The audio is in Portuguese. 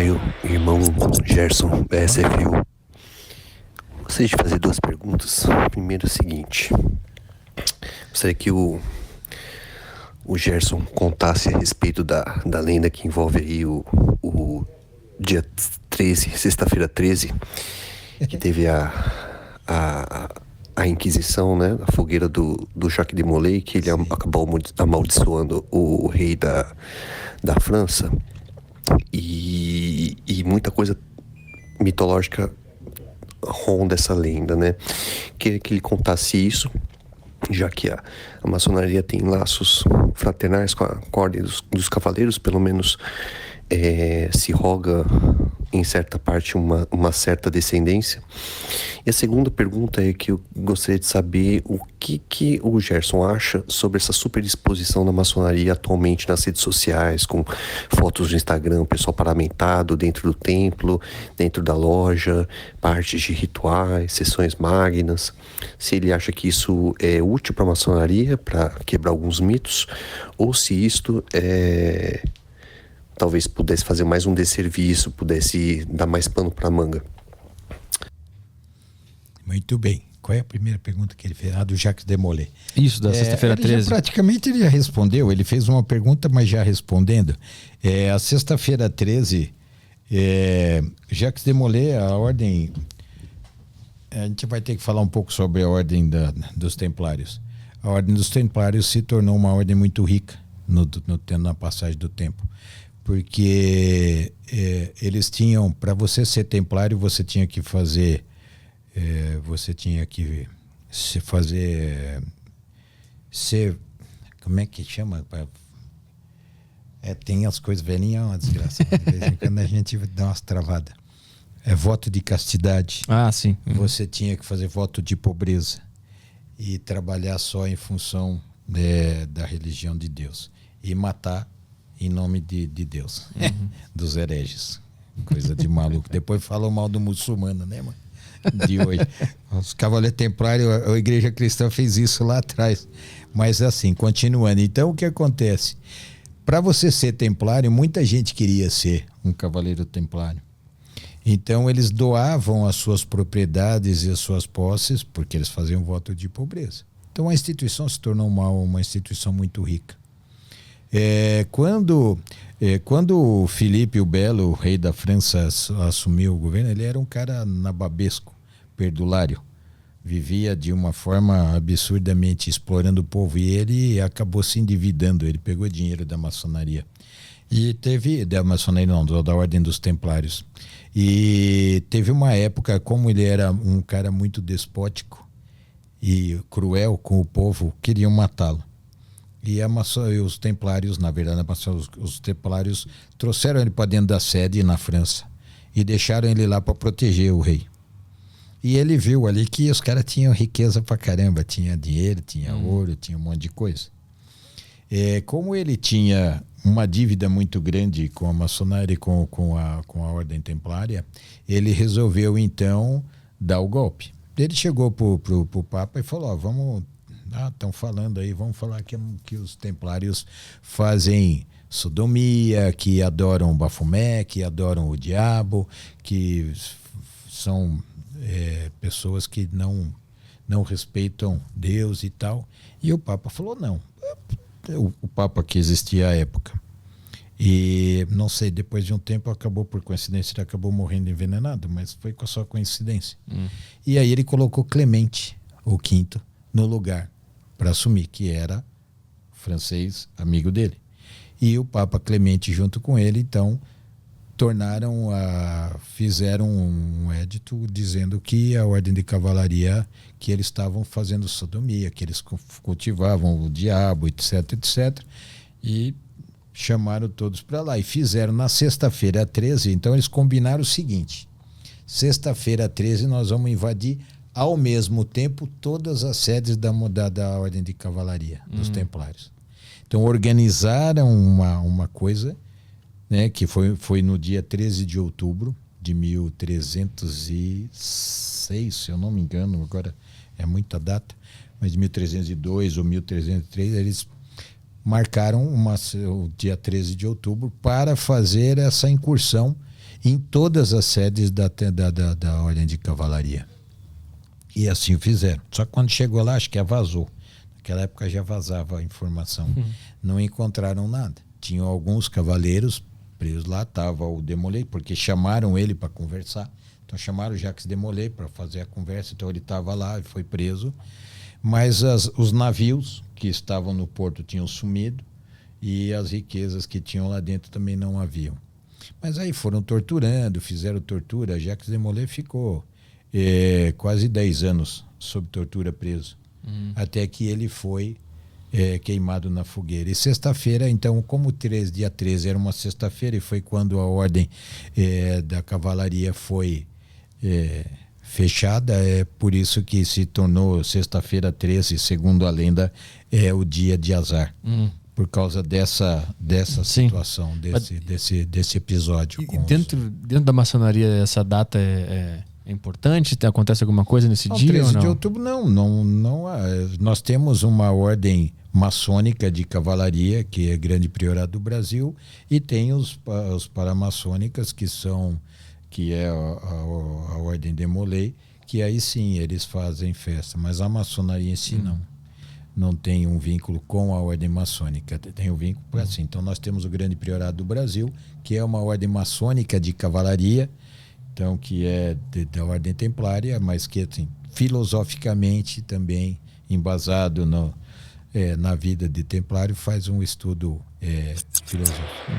Caio, irmão Gerson, BSFU. Gostaria de fazer duas perguntas. Primeiro é o seguinte: gostaria que o Gerson contasse a respeito da lenda que envolve aí o dia 13, sexta-feira 13, que teve a Inquisição, né? A fogueira do Jacques de Molay, que ele acabou amaldiçoando o rei da França. E muita coisa mitológica ronda essa lenda, né? Queria que ele contasse isso, já que a maçonaria tem laços fraternais com a ordem dos cavaleiros, pelo menos se roga em certa parte uma certa descendência. E a segunda pergunta é que eu gostaria de saber o que o Gerson acha sobre essa superdisposição da maçonaria atualmente nas redes sociais, com fotos no Instagram, pessoal paramentado dentro do templo, dentro da loja, partes de rituais, sessões magnas. Se ele acha que isso é útil para a maçonaria, para quebrar alguns mitos, ou se isto talvez pudesse fazer mais um desserviço, pudesse dar mais pano para a manga. Muito bem. Qual é a primeira pergunta que ele fez? Do Jacques de Molay. Isso, da sexta-feira 13. Praticamente ele já respondeu. Ele fez uma pergunta, mas já respondendo. A sexta-feira 13, Jacques de Molay, a ordem... A gente vai ter que falar um pouco sobre a ordem dos Templários. A ordem dos Templários se tornou uma ordem muito rica na passagem do tempo. Porque eles tinham, para você ser templário, você tinha que fazer, como é que chama? Tem as coisas velhinhas, é uma desgraça. De vez em quando a gente dá umas travadas. Voto de castidade. Ah, sim. Você tinha que fazer voto de pobreza e trabalhar só em função da religião de Deus e matar em nome de Deus, dos hereges. Coisa de maluco. Depois falou mal do muçulmano, né, mano? De hoje. Os Cavaleiros Templários, a Igreja Cristã fez isso lá atrás. Mas assim, continuando. Então, o que acontece? Para você ser templário, muita gente queria ser um Cavaleiro Templário. Então, eles doavam as suas propriedades e as suas posses, porque eles faziam voto de pobreza. Então, a instituição se tornou uma instituição muito rica. Quando o Filipe o Belo, o rei da França, assumiu o governo, ele era um cara nababesco, perdulário. Vivia de uma forma absurdamente explorando o povo e ele acabou se endividando. Ele pegou dinheiro da maçonaria. E teve, da maçonaria não, da Ordem dos Templários. E teve uma época, como ele era um cara muito despótico e cruel com o povo, queriam matá-lo. E os templários, na verdade, os templários trouxeram ele para dentro da sede na França e deixaram ele lá para proteger o rei. E ele viu ali que os caras tinham riqueza pra caramba, tinha dinheiro, tinha ouro, tinha um monte de coisa. Como ele tinha uma dívida muito grande com a maçonaria e com a ordem templária, ele resolveu então dar o golpe. Ele chegou pro Papa e falou: vamos... estão falando aí, vamos falar que os templários fazem sodomia, que adoram Bafomé, que adoram o diabo, que são pessoas que não respeitam Deus e tal. E o Papa falou não. O Papa que existia à época. E não sei, depois de um tempo acabou, por coincidência, ele acabou morrendo envenenado, mas foi só coincidência. E aí ele colocou Clemente, o quinto, no lugar para assumir, que era francês, amigo dele. E o Papa Clemente junto com ele, então, fizeram um édito dizendo que a ordem de cavalaria, que eles estavam fazendo sodomia, que eles cultivavam o diabo, etc, etc. E chamaram todos para lá. E fizeram na sexta-feira 13, então eles combinaram o seguinte: sexta-feira 13 nós vamos invadir ao mesmo tempo todas as sedes da Ordem de Cavalaria, dos Templários. Então organizaram uma coisa, né, que foi no dia 13 de outubro de 1306, se eu não me engano, agora é muita data, mas de 1302 ou 1303, eles marcaram o dia 13 de outubro para fazer essa incursão em todas as sedes da Ordem de Cavalaria. E assim o fizeram. Só que quando chegou lá, acho que vazou. Naquela época já vazava a informação. Não encontraram nada. Tinham alguns cavaleiros presos lá, estava o Demolay, porque chamaram ele para conversar. Então chamaram o Jacques Demolay para fazer a conversa, então ele estava lá e foi preso. Mas os navios que estavam no porto tinham sumido e as riquezas que tinham lá dentro também não haviam. Mas aí foram torturando, fizeram tortura. Jacques Demolay ficou quase 10 anos sob tortura preso, até que ele foi queimado na fogueira. E sexta-feira, então, como dia 13 era uma sexta-feira, e foi quando a ordem da cavalaria foi fechada, é por isso que se tornou sexta-feira 13, segundo a lenda, o dia de azar. Por causa dessa situação, desse episódio. E dentro da maçonaria, essa data é importante? Acontece alguma coisa nesse dia 13 ou não? de outubro, não. Nós temos uma ordem maçônica de cavalaria, que é Grande Priorado do Brasil, e tem os paramaçônicas, que é a Ordem Demolay, que aí sim eles fazem festa, mas a maçonaria em si não tem um vínculo com a ordem maçônica, tem um vínculo assim. Então nós temos o Grande Priorado do Brasil, que é uma ordem maçônica de cavalaria, então que é da ordem templária, mas que assim, filosoficamente também embasado na vida de templário, faz um estudo filosófico.